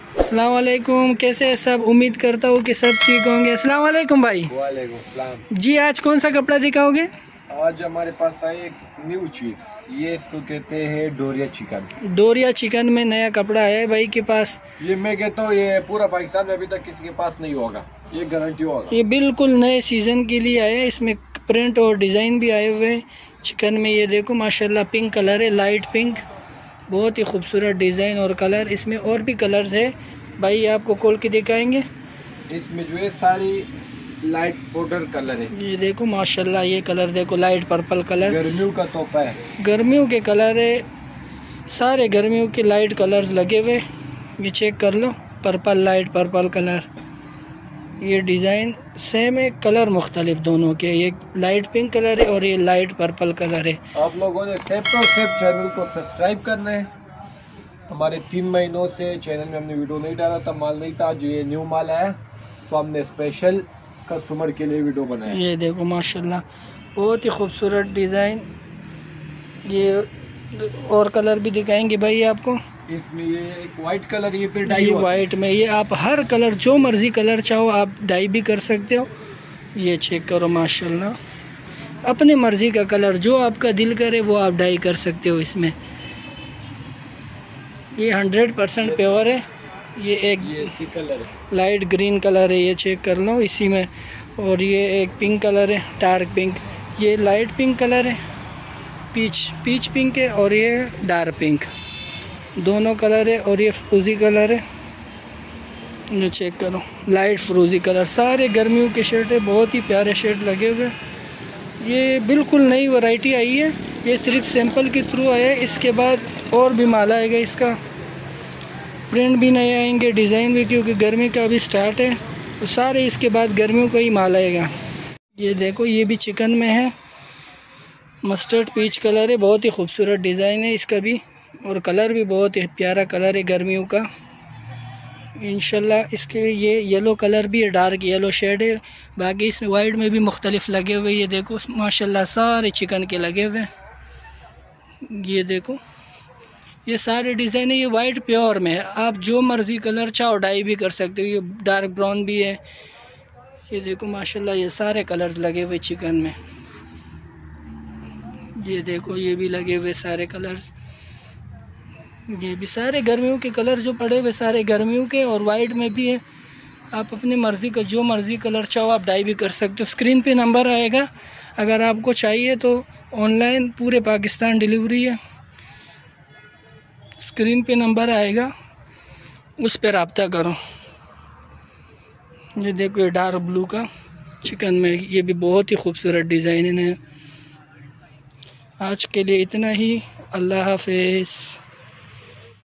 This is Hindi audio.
अस्सलाम वालेकुम, कैसे हैं सब? उम्मीद करता हूँ कि सब ठीक होंगे। अस्सलाम वालेकुम भाई। वालेकुम सलाम। जी, आज कौन सा कपड़ा दिखाओगे? आज हमारे पास आई एक न्यू चीज, ये इसको कहते हैं डोरिया चिकन। डोरिया चिकन में नया कपड़ा है भाई के पास। ये मैं कहता हूँ ये पूरा पाकिस्तान में अभी तक किसी के पास नहीं होगा, ये गारंटी होगा। ये बिल्कुल नए सीजन के लिए आया है। इसमें प्रिंट और डिज़ाइन भी आए हुए हैं चिकन में। ये देखो माशाल्लाह, पिंक कलर है, लाइट पिंक, बहुत ही खूबसूरत डिज़ाइन और कलर। इसमें और भी कलर्स है भाई, आपको खोल के दिखाएंगे। इसमें जो है सारी लाइट पाउडर कलर है। ये देखो माशाल्लाह, ये कलर देखो, लाइट पर्पल कलर, गर्मियों का तोहफा है। गर्मियों के कलर है, सारे गर्मियों के लाइट कलर्स लगे हुए। ये चेक कर लो, पर्पल, लाइट पर्पल कलर। ये डिज़ाइन सेम है, कलर मुख्तलिफ दोनों के। ये लाइट पिंक कलर है और ये लाइट पर्पल कलर है। आप लोगों ने सेव चैनल को सब्सक्राइब करना है। हमारे 3 महीनों से चैनल में हमने वीडियो नहीं डाला था, माल नहीं था। जो ये न्यू माल आया तो हमने स्पेशल कस्टमर के लिए वीडियो बनाया। ये देखो माशाल्लाह, बहुत ही खूबसूरत डिज़ाइन। ये और कलर भी दिखाएंगे भाई आपको। इसमें ये एक वाइट कलर, ये पे डाई ये वाइट में, ये आप हर कलर, जो मर्ज़ी कलर चाहो आप डाई भी कर सकते हो। ये चेक करो माशाल्लाह, अपने मर्ज़ी का कलर जो आपका दिल करे वो आप डाई कर सकते हो इसमें। ये 100% प्योर है। ये एक इसकी कलर है, लाइट ग्रीन कलर है, ये चेक कर लो इसी में। और ये एक पिंक कलर है, डार्क पिंक। ये लाइट पिंक कलर है, पीच पिंक है, और ये डार्क पिंक, दोनों कलर है। और ये फ्रोज़ी कलर है, ये चेक करो, लाइट फ्रोज़ी कलर। सारे गर्मियों के शर्ट है, बहुत ही प्यारे शर्ट लगे हुए। ये बिल्कुल नई वैरायटी आई है, ये सिर्फ सैंपल के थ्रू आया है। इसके बाद और भी माल आएगा, इसका प्रिंट भी नए आएंगे, डिज़ाइन भी, क्योंकि गर्मी का अभी स्टार्ट है तो सारे इसके बाद गर्मियों का ही माल आएगा। ये देखो, ये भी चिकन में है, मस्टर्ड पीच कलर है, बहुत ही खूबसूरत डिज़ाइन है इसका भी, और कलर भी बहुत ही प्यारा कलर है गर्मियों का। इंशाल्लाह इसके ये येलो कलर भी है, डार्क येलो शेड है। बाकी इसमें वाइट में भी मुख्तलिफ लगे हुए। ये देखो माशाल्लाह, सारे चिकन के लगे हुए। ये देखो, ये सारे डिज़ाइन है। ये वाइट प्योर में है, आप जो मर्ज़ी कलर चाहो डाई भी कर सकते हो। ये डार्क ब्राउन भी है। ये देखो माशाल्लाह, ये सारे कलर्स लगे हुए चिकन में। ये देखो, ये भी लगे हुए सारे कलर्स। ये भी सारे गर्मियों के कलर जो पड़े हुए, सारे गर्मियों के, और वाइट में भी है। आप अपनी मर्ज़ी का जो मर्ज़ी कलर चाहो आप डाई भी कर सकते हो। स्क्रीन पे नंबर आएगा, अगर आपको चाहिए तो ऑनलाइन पूरे पाकिस्तान डिलीवरी है। स्क्रीन पे नंबर आएगा, उस पर रब्ता करो। ये देखो, ये डार्क ब्लू का चिकन में, ये भी बहुत ही खूबसूरत डिज़ाइन है। आज के लिए इतना ही, अल्लाह हाफिज़।